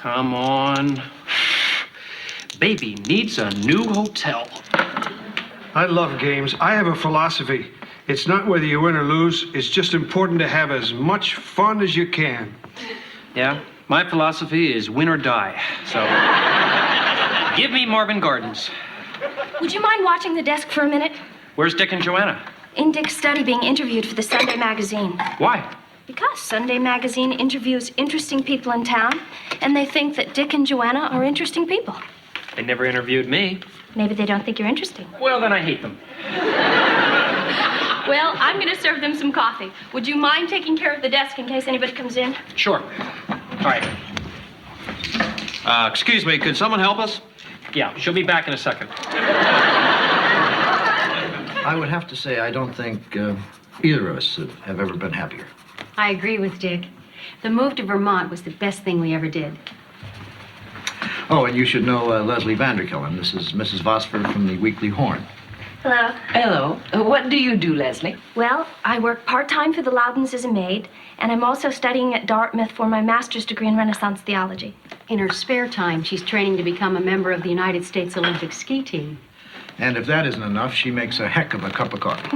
Come on. Baby needs a new hotel. I love games. I have a philosophy. It's not whether you win or lose. It's just important to have as much fun as you can. Yeah, my philosophy is win or die. So, give me Marvin Gardens. Would you mind watching the desk for a minute? Where's Dick and Joanna? In Dick's study being interviewed for the Sunday magazine. Why? Because Sunday magazine interviews interesting people in town, and they think that Dick and Joanna are interesting people. They never interviewed me. Maybe they don't think you're interesting. Well, then I hate them. Well, I'm going to serve them some coffee. Would you mind taking care of the desk in case anybody comes in? Sure. All right. Excuse me, could someone help us? Yeah, she'll be back in a second. I would have to say I don't think either of us have ever been happier. I agree with Dick. The move to Vermont was the best thing we ever did. Oh, and you should know Leslie Vanderkellen. This is Mrs. Vosper from the Weekly Horn. Hello. Hello. What do you do, Leslie? Well, I work part-time for the Loudons as a maid, and I'm also studying at Dartmouth for my master's degree in Renaissance theology. In her spare time, she's training to become a member of the United States Olympic ski team. And if that isn't enough, she makes a heck of a cup of coffee.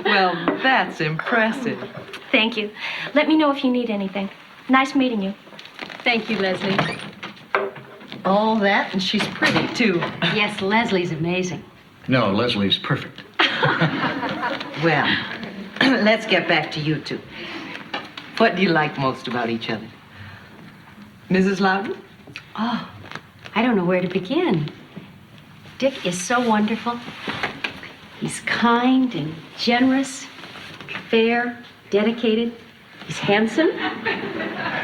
Well, that's impressive. Thank you. Let me know if you need anything. Nice meeting you. Thank you, Leslie. All that, and she's pretty, too. Yes, Leslie's amazing. No, Leslie's perfect. Well, let's get back to you two. What do you like most about each other? Mrs. Loudon? Oh, I don't know where to begin. Dick is so wonderful. He's kind and generous, fair, dedicated. He's handsome,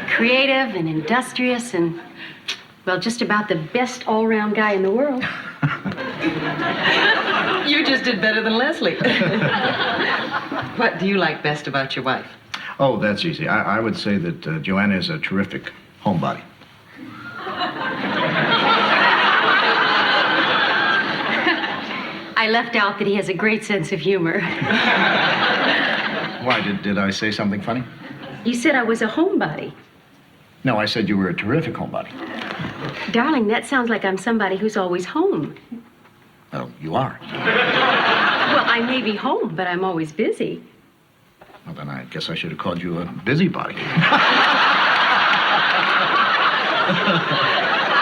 creative and industrious, and, well, just about the best all-round guy in the world. You just did better than Leslie. What do you like best about your wife? Oh, that's easy. I would say that Joanna is a terrific homebody. I left out that he has a great sense of humor. Why, did I say something funny? You said I was a homebody. No, I said you were a terrific homebody. Darling, that sounds like I'm somebody who's always home. Well, you are. Well, I may be home, but I'm always busy. Well, then I guess I should have called you a busybody.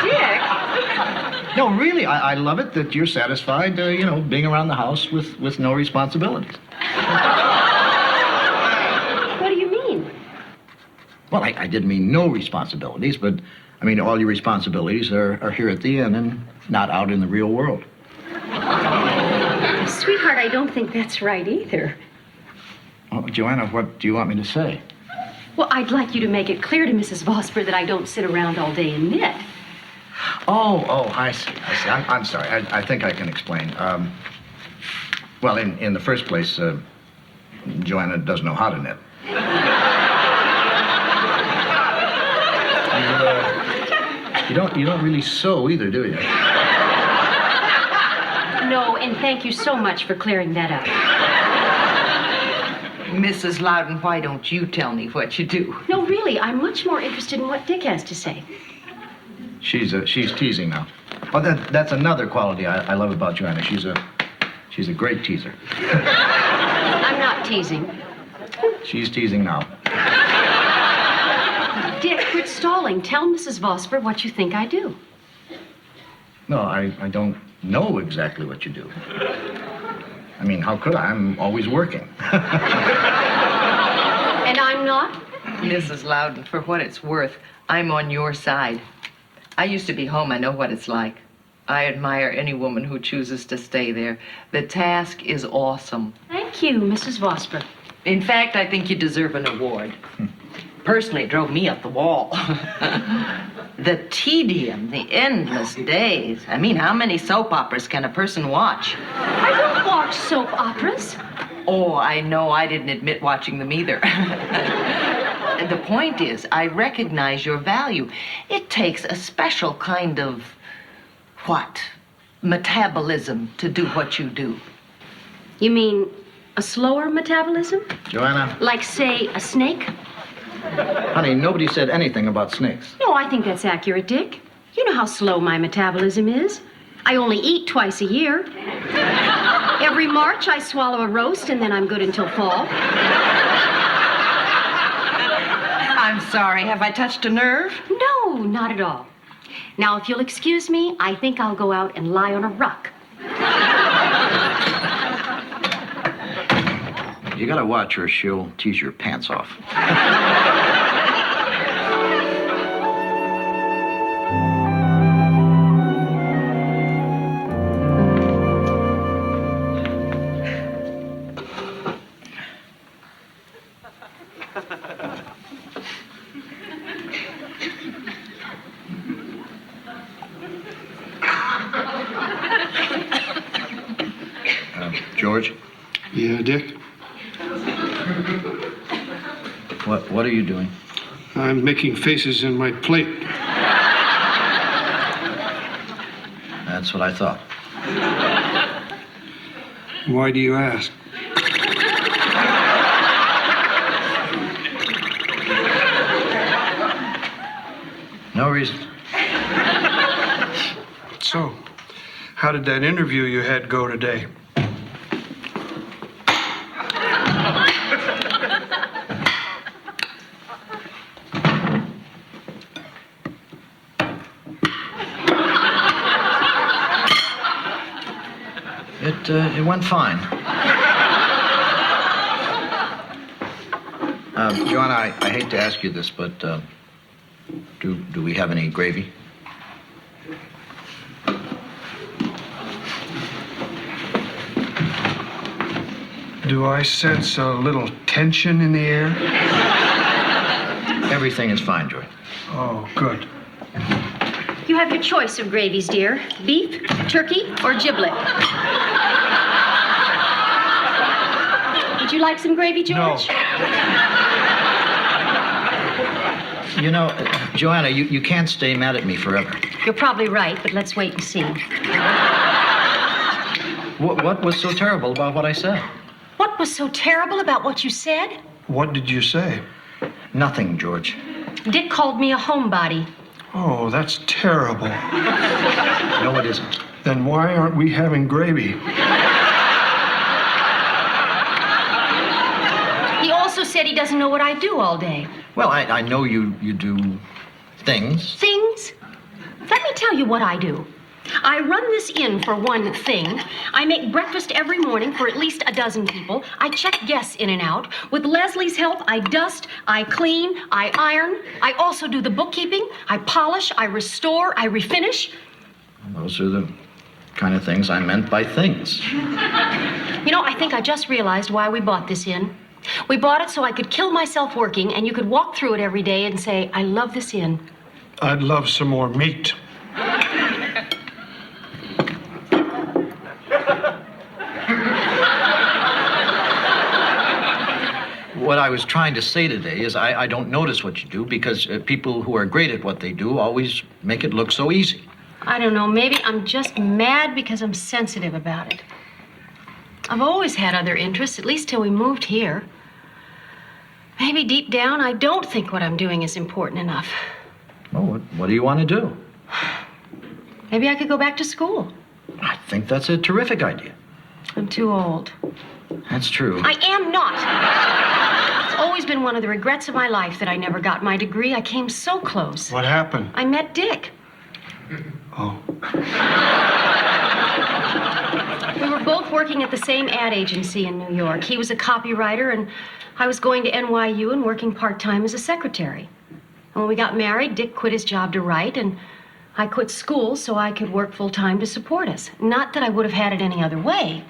Dick! No, really, I love it that you're satisfied, being around the house with no responsibilities. What do you mean? Well, I didn't mean no responsibilities, but I mean all your responsibilities are here at the inn and not out in the real world. Sweetheart, I don't think that's right either. Well, Joanna, what do you want me to say? Well, I'd like you to make it clear to Mrs. Vosper that I don't sit around all day and knit. Oh, I see. I'm sorry. I think I can explain. Well, in the first place, Joanna doesn't know how to knit. You don't really sew either, do you? No, and thank you so much for clearing that up. Mrs. Loudon, why don't you tell me what you do? No, really, I'm much more interested in what Dick has to say. She's teasing now. Oh, that's another quality I love about Joanna. She's a great teaser. I'm not teasing. She's teasing now. Dick, quit stalling. Tell Mrs. Vosper what you think I do. No, I don't know exactly what you do. I mean, how could I? I'm always working. And I'm not? Mrs. Loudon, for what it's worth, I'm on your side. I used to be home. I know what it's like. I admire any woman who chooses to stay there. The task is awesome. Thank you, Mrs. Vosper. In fact, I think you deserve an award. Personally, it drove me up the wall. The tedium, the endless days. I mean, how many soap operas can a person watch? I don't watch soap operas. Oh, I know. I didn't admit watching them either. The point is, I recognize your value. It takes a special kind of, metabolism to do what you do. You mean a slower metabolism? Joanna? Like, say, a snake? Honey, nobody said anything about snakes. No, I think that's accurate, Dick. You know how slow my metabolism is. I only eat twice a year. Every March, I swallow a roast, and then I'm good until fall. I'm sorry. Have I touched a nerve? No, not at all. Now, if you'll excuse me, I think I'll go out and lie on a rock. You gotta watch her. She'll tease your pants off. George? Yeah, Dick? What are you doing? I'm making faces in my plate. That's what I thought. Why do you ask? No reason. So, how did that interview you had go today? It went fine. Joanna, I hate to ask you this, but do we have any gravy? Do I sense a little tension in the air? Everything is fine, Joy. Oh, good. You have your choice of gravies, dear. Beef, turkey, or giblet. Would you like some gravy, George? No. You know, Joanna, you can't stay mad at me forever. You're probably right, but let's wait and see. What was so terrible about what I said? What was so terrible about what you said? What did you say? Nothing, George. Dick called me a homebody. Oh, that's terrible. No, it isn't. Then why aren't we having gravy? He also said he doesn't know what I do all day. Well, I know you do things. Things? Let me tell you what I do. I run this inn for one thing. I make breakfast every morning for at least a dozen people. I check guests in and out. With Leslie's help, I dust, I clean, I iron. I also do the bookkeeping. I polish, I restore, I refinish. Those are the kind of things I meant by things. You know, I think I just realized why we bought this inn. We bought it so I could kill myself working, and you could walk through it every day and say, I love this inn. I'd love some more meat. What I was trying to say today is I don't notice what you do because people who are great at what they do always make it look so easy. I don't know, maybe I'm just mad because I'm sensitive about it. I've always had other interests, at least till we moved here. Maybe deep down, I don't think what I'm doing is important enough. Well, what do you want to do? Maybe I could go back to school. I think that's a terrific idea. I'm too old. That's true. I am not. It's always been one of the regrets of my life that I never got my degree. I came so close. What happened? I met Dick. Oh. We were both working at the same ad agency in New York. He was a copywriter, and I was going to NYU and working part-time as a secretary. And when we got married, Dick quit his job to write, and I quit school so I could work full-time to support us. Not that I would have had it any other way.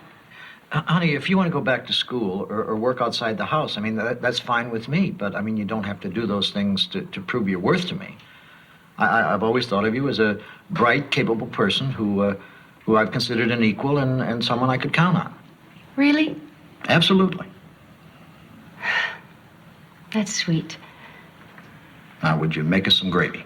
Honey, if you want to go back to school or work outside the house, I mean, that's fine with me. But, I mean, you don't have to do those things to prove your worth to me. I've always thought of you as a bright, capable person who I've considered an equal and someone I could count on. Really? Absolutely. That's sweet. Now, would you make us some gravy?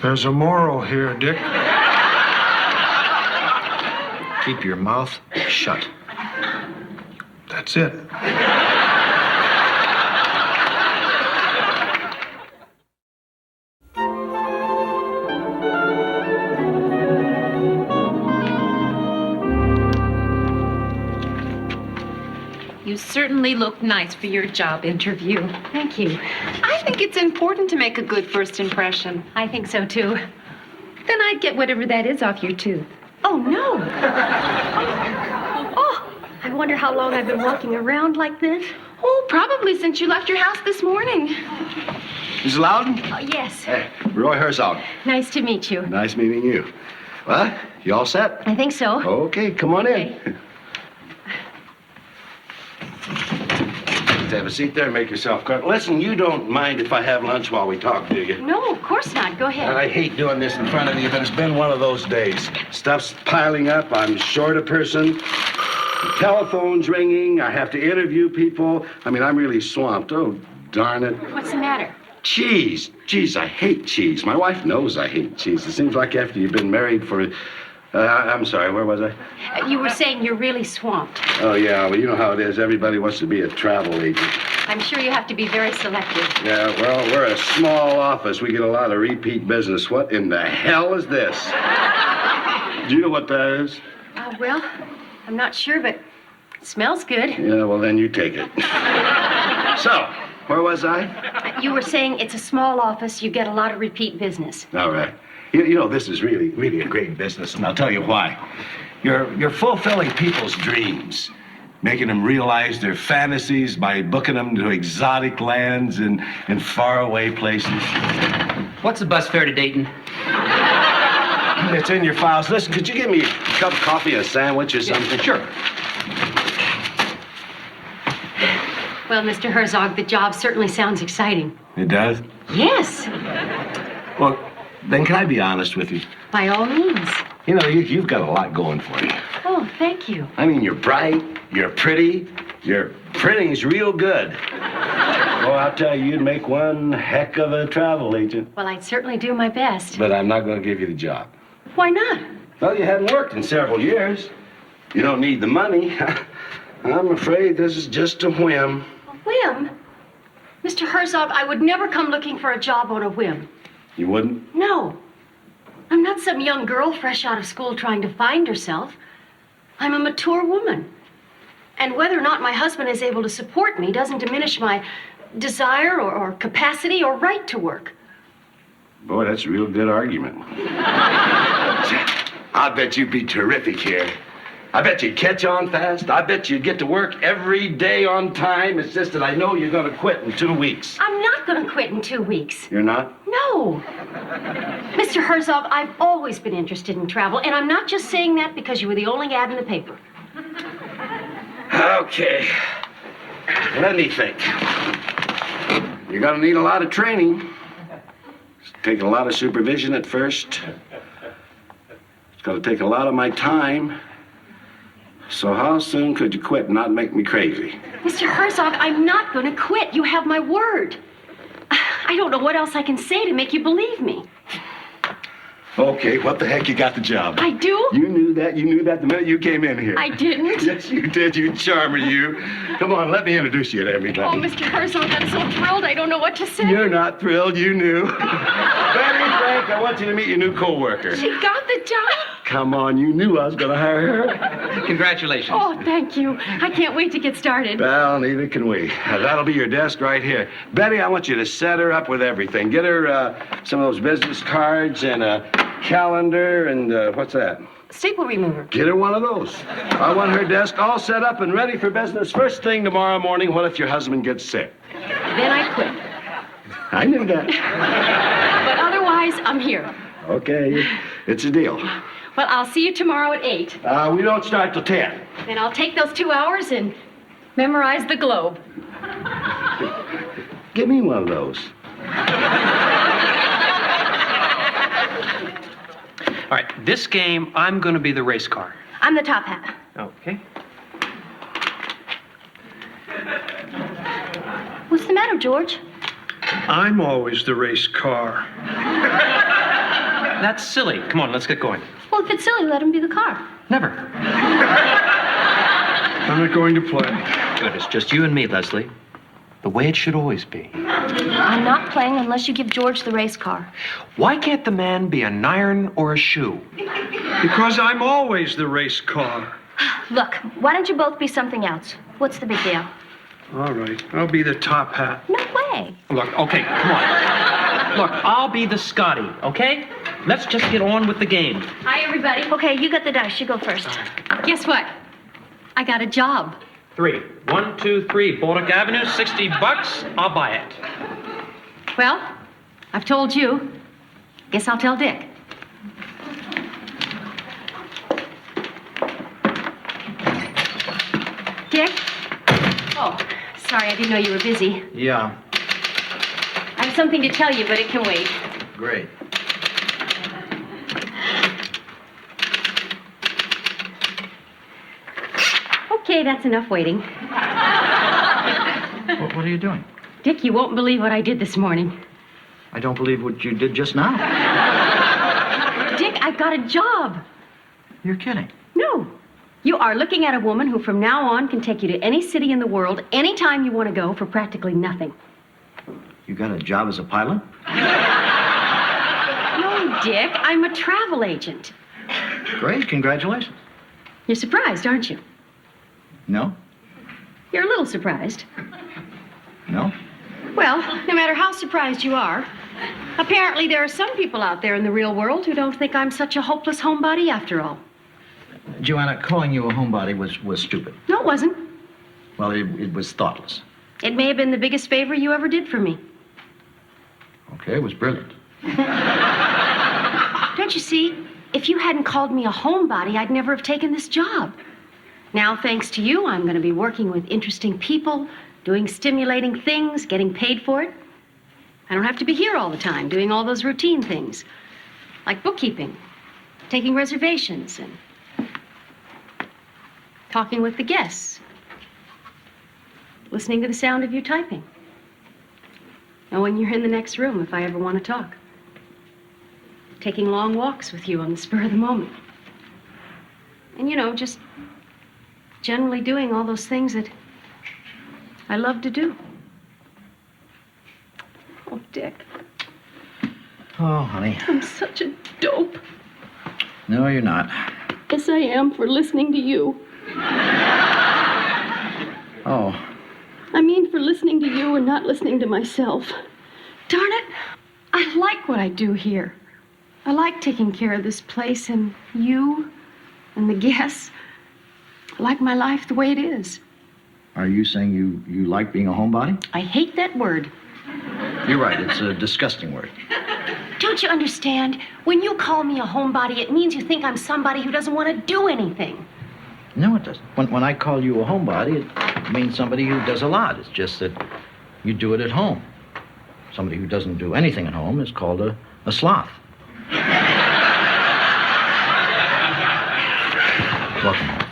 There's a moral here, Dick. Keep your mouth shut. That's it. You certainly look nice for your job interview. Thank you. I think it's important to make a good first impression. I think so too. Then I'd get whatever that is off your tooth. Oh, no. Oh, I wonder how long I've been walking around like this. Oh, probably since you left your house this morning. Mrs. Loudon? Oh, yes. Hey, Roy Herzog. Nice to meet you. Nice meeting you. Well, you all set? I think so. Okay, come on in. Okay. Have a seat there and make yourself comfortable. Listen, you don't mind if I have lunch while we talk, do you? No, of course not. Go ahead. I hate doing this in front of you, but it's been one of those days. Stuff's piling up. I'm short a person. The telephone's ringing. I have to interview people. I mean, I'm really swamped. Oh, darn it. What's the matter? Cheese. Geez, I hate cheese. My wife knows I hate cheese. It seems like after you've been married for... I'm sorry, where was I? You were saying you're really swamped. Oh, yeah, well, you know how it is. Everybody wants to be a travel agent. I'm sure you have to be very selective. Yeah, well, we're a small office. We get a lot of repeat business. What in the hell is this? Do you know what that is? Well, I'm not sure, but it smells good. Yeah, well, then you take it. So, where was I? You were saying it's a small office. You get a lot of repeat business. All right. You know, this is really a great business, and I'll tell you why. You're fulfilling people's dreams, making them realize their fantasies by booking them to exotic lands and faraway places. What's the bus fare to Dayton? It's in your files. Listen, could you give me a cup of coffee, a sandwich, or something? Sure. Well, Mr. Herzog, the job certainly sounds exciting. It does? Yes, Well, then can I be honest with you? by all means. You know, you've got a lot going for you. Oh, thank you. I mean, you're bright, you're pretty, your printing's real good. Oh, I'll tell you, you'd make one heck of a travel agent. Well, I'd certainly do my best. But I'm not going to give you the job. Why not? Well, you haven't worked in several years. You don't need the money. I'm afraid this is just a whim. A whim? Mr. Herzog, I would never come looking for a job on a whim. You wouldn't? No. I'm not some young girl fresh out of school trying to find herself. I'm a mature woman. And whether or not my husband is able to support me doesn't diminish my desire or capacity or right to work. Boy, that's a real good argument. I bet you'd be terrific here. I bet you'd catch on fast. I bet you'd get to work every day on time. It's just that I know you're going to quit in 2 weeks. I'm not going to quit in 2 weeks. You're not? No. Mr. Herzog, I've always been interested in travel, and I'm not just saying that because you were the only ad in the paper. Okay. Let me think. You're going to need a lot of training. It's taking a lot of supervision at first. It's going to take a lot of my time. So how soon could you quit and not make me crazy? Mr. Herzog, I'm not going to quit. You have my word. I don't know what else I can say to make you believe me. Okay, what the heck, you got the job. I do? You knew that the minute you came in here. I didn't. Yes, you did, you charmer, you. Come on, let me introduce you to everybody. Oh, Mr. Herzog, I'm so thrilled I don't know what to say. You're not thrilled, you knew. Betty, Frank, I want you to meet your new co-worker. She got the job. Come on, you knew I was going to hire her. Congratulations. Oh, thank you. I can't wait to get started. Well, neither can we. That'll be your desk right here. Betty, I want you to set her up with everything. Get her some of those business cards and a calendar and what's that? Staple remover. Get her one of those. I want her desk all set up and ready for business first thing tomorrow morning. What if your husband gets sick? Then I quit. I knew that. But otherwise, I'm here. Okay, it's a deal. Well, I'll see you tomorrow at 8. We don't start till 10. Then I'll take those 2 hours and memorize the globe. Give me one of those. All right, this game, I'm going to be the race car. I'm the top hat. Okay. What's the matter, George? I'm always the race car. That's silly. Come on, let's get going. Well, if it's silly, let him be the car. Never. I'm not going to play. Good, it's just you and me, Leslie. The way it should always be. I'm not playing unless you give George the race car. Why can't the man be an iron or a shoe? Because I'm always the race car. Look, why don't you both be something else? What's the big deal? All right, I'll be the top hat. No way. Look, okay, come on. Look, I'll be the Scotty, okay? Let's just get on with the game. Hi, everybody. Okay, you got the dice. You go first. Guess what? I got a job. 3. 1, 2, 3. Baltic Avenue, $60. I'll buy it. Well, I've told you. Guess I'll tell Dick. Dick? Oh, sorry, I didn't know you were busy. Yeah, I have something to tell you, but it can wait. great. Okay, that's enough waiting. What are you doing? Dick, you won't believe what I did this morning. I don't believe what you did just now. Dick, I've got a job. You're kidding. No. You are looking at a woman who from now on can take you to any city in the world, anytime you want to go, for practically nothing. You got a job as a pilot? No, Dick, I'm a travel agent. Great, congratulations. You're surprised, aren't you? No? You're a little surprised. No? Well, no matter how surprised you are, apparently there are some people out there in the real world who don't think I'm such a hopeless homebody after all. Joanna, calling you a homebody was stupid. No, it wasn't. Well, it was thoughtless. It may have been the biggest favor you ever did for me. Okay, it was brilliant. Don't you see? If you hadn't called me a homebody, I'd never have taken this job. Now, thanks to you, I'm going to be working with interesting people, doing stimulating things, getting paid for it. I don't have to be here all the time doing all those routine things, like bookkeeping, taking reservations, and talking with the guests, listening to the sound of you typing, knowing you're in the next room if I ever want to talk, taking long walks with you on the spur of the moment, and, just generally doing all those things that I love to do. Oh, Dick, Oh, honey. I'm such a dope. No, you're not. Yes, I am, for listening to you. Oh, I mean, for listening to you and not listening to myself. Darn it, I like what I do here. I like taking care of this place and you and the guests. I like my life the way it is. are you saying you like being a homebody? I hate that word. You're right, it's a disgusting word. Don't you understand? When you call me a homebody, it means you think I'm somebody who doesn't want to do anything. No, it doesn't. When I call you a homebody, it means somebody who does a lot. It's just that you do it at home. Somebody who doesn't do anything at home is called a sloth. Welcome home.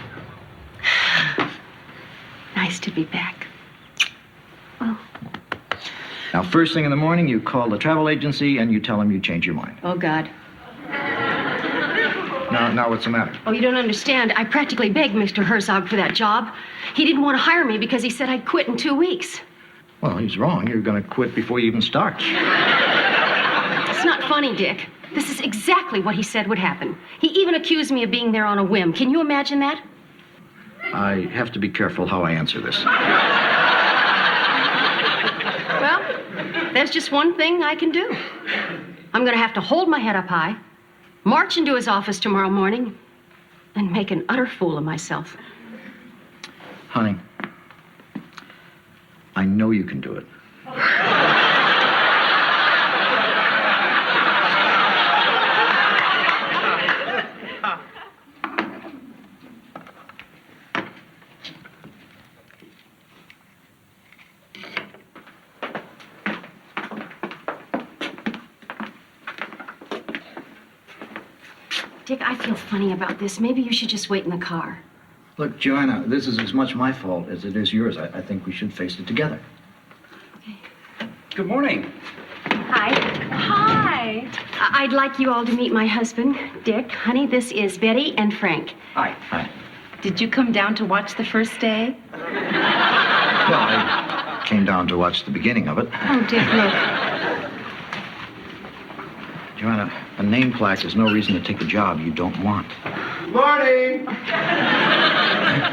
Nice to be back. Oh, Now, first thing in the morning, you call the travel agency and you tell them you change your mind. oh God. Now what's the matter? Oh, you don't understand. I practically begged Mr. Herzog for that job. He didn't want to hire me because he said I'd quit in 2 weeks. Well, he's wrong. You're going to quit before you even start. It's not funny, Dick. This is exactly what he said would happen. He even accused me of being there on a whim. Can you imagine that? I have to be careful how I answer this. Well, there's just one thing I can do. I'm going to have to hold my head up high, march into his office tomorrow morning, and make an utter fool of myself. Honey, I know you can do it. Dick, I feel funny about this. Maybe you should just wait in the car. Look, Joanna, this is as much my fault as it is yours. I think we should face it together. Good morning. Hi. Hi. Hi. I'd like you all to meet my husband, Dick. Honey, this is Betty and Frank. Hi. Hi. Did you come down to watch the first day? Well, I came down to watch the beginning of it. Oh, Dick, look. Joanna, a name plaque is no reason to take a job you don't want. Morning!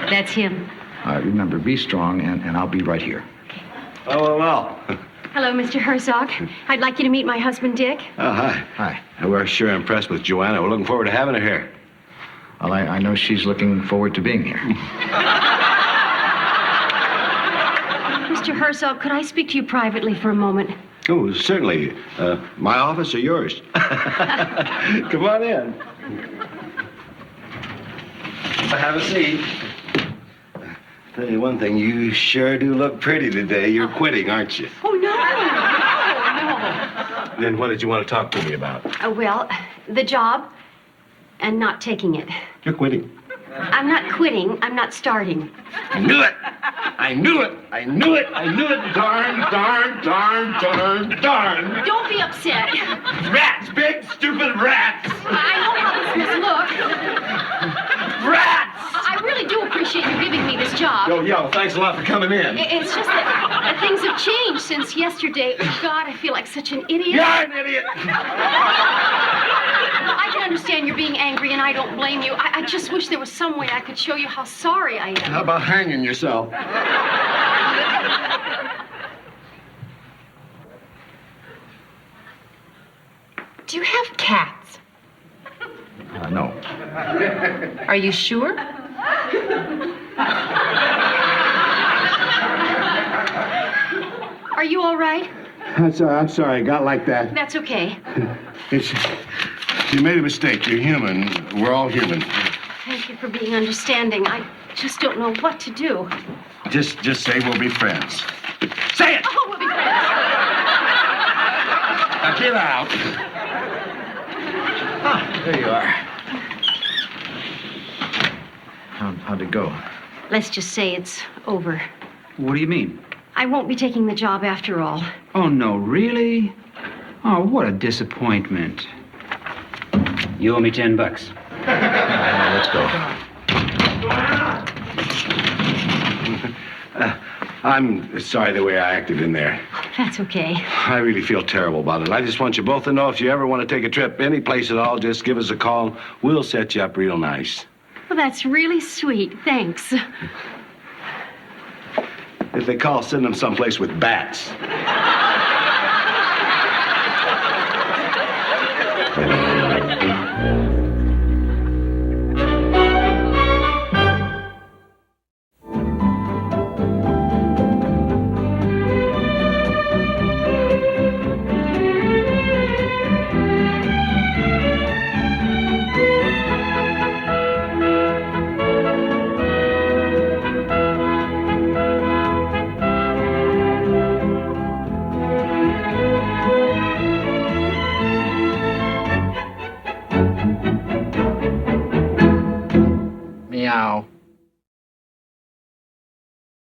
That's him. Remember, be strong, and I'll be right here. Oh, well. Hello, Mr. Herzog. I'd like you to meet my husband, Dick. Oh, hi. Hi. We're sure impressed with Joanna. We're looking forward to having her here. Well, I know she's looking forward to being here. Mr. Herzog, could I speak to you privately for a moment? Oh, certainly. My office or yours? Come on in. Have a seat. Tell you one thing, you sure do look pretty today. You're quitting, aren't you? Oh, no. Then what did you want to talk to me about? Well, the job and not taking it. You're quitting. I'm not quitting. I'm not starting. I knew it! I knew it! I knew it! I knew it! Darn, darn, darn, darn, darn! Don't be upset. Rats! Big, stupid rats! I know how this must look. Rats! I really do appreciate you giving me this job. Yo, thanks a lot for coming in. It's just that things have changed since yesterday. Oh, God, I feel like such an idiot. You're an idiot! I can understand you're being angry, and I don't blame you. I just wish there was some way I could show you how sorry I am. How about hanging yourself? Do you have cats? No. Are you sure? Are you all right? I'm sorry. I got like that. That's okay. You made a mistake. You're human. We're all human. Thank you for being understanding. I just don't know what to do. Just say we'll be friends. Say it! Oh, we'll be friends. Now get out. There you are. How'd it go? Let's just say it's over. What do you mean? I won't be taking the job after all. Oh, no, really? Oh, what a disappointment. You owe me $10. Let's go. I'm sorry the way I acted in there. That's okay. I really feel terrible about it. I just want you both to know if you ever want to take a trip any place at all, just give us a call. We'll set you up real nice. Well, that's really sweet. Thanks. If they call, send them someplace with bats.